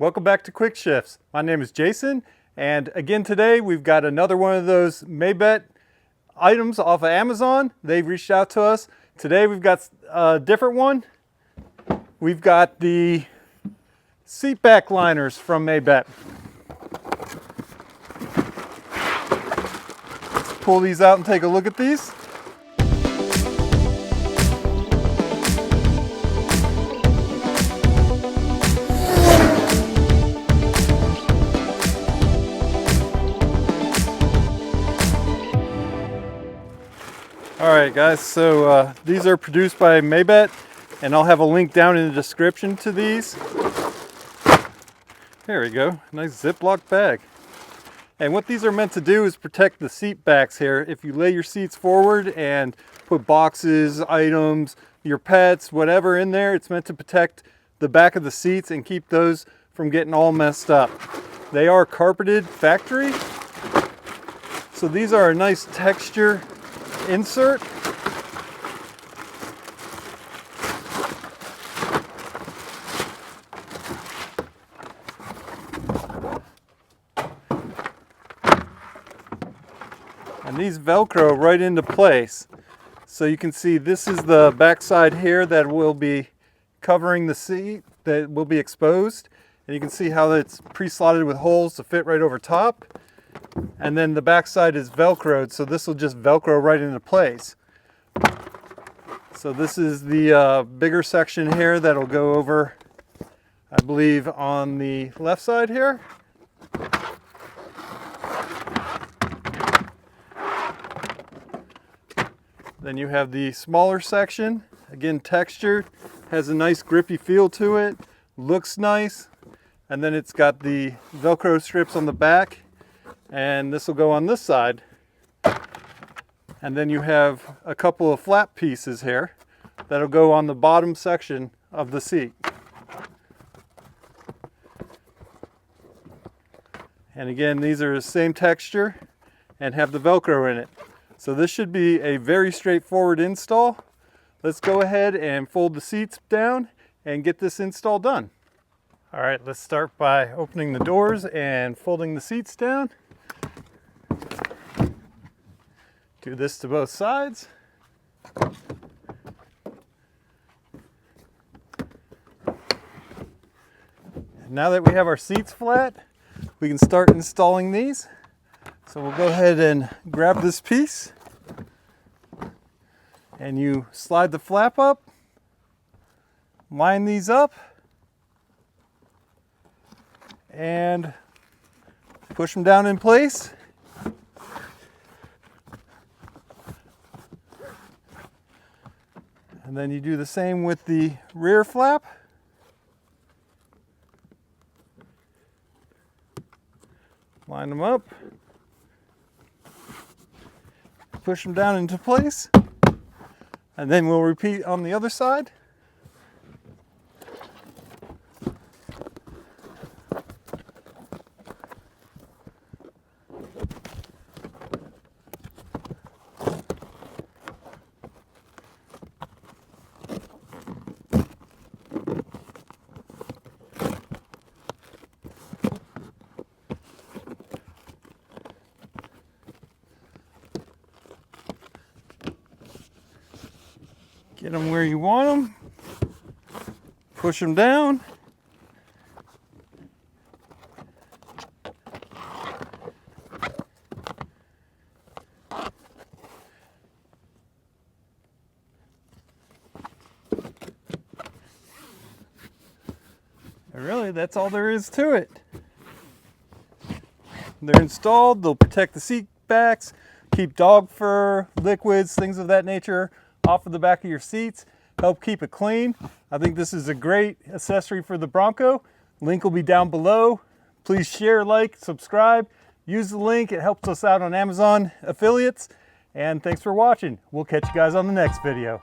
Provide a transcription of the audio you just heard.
Welcome back to Quick Shifts. My name is Jason, and again today we've got another one of those Mabett items off of Amazon. They've reached out to us. Today we've got a different one. We've got the seat back liners from Mabett. Let's pull these out and take a look at these. Alright guys, so these are produced by Mabett, and I'll have a link down in the description to these. There we go, nice Ziploc bag. And what these are meant to do is protect the seat backs here. If you lay your seats forward and put boxes, items, your pets, whatever in there, it's meant to protect the back of the seats and keep those from getting all messed up. They are carpeted factory, so these are a nice texture insert. And these Velcro right into place. So you can see this is the back side here that will be covering the seat, that will be exposed. And you can see how it's pre-slotted with holes to fit right over top. And then the back side is Velcroed, so this will just Velcro right into place. So this is the bigger section here that'll go over, I believe, on the left side here. Then you have the smaller section, again textured, has a nice grippy feel to it, looks nice. And then it's got the Velcro strips on the back. And this will go on this side. And then you have a couple of flap pieces here that'll go on the bottom section of the seat. And again, these are the same texture and have the Velcro in it. So this should be a very straightforward install. Let's go ahead and fold the seats down and get this install done. All right, let's start by opening the doors and folding the seats down. Do this to both sides. Now that we have our seats flat, we can start installing these. So we'll go ahead and grab this piece, and you slide the flap up, line these up, and push them down in place. And then you do the same with the rear flap. Line them up. Push them down into place. And then we'll repeat on the other side. Get them where you want them, push them down, and really that's all there is to it. They're installed, they'll protect the seat backs, keep dog fur, liquids, things of that nature off of the back of your seats, help keep it clean. I think this is a great accessory for the Bronco. Link will be down below. Please share, like, subscribe, use the link. It helps us out on Amazon affiliates. And thanks for watching. We'll catch you guys on the next video.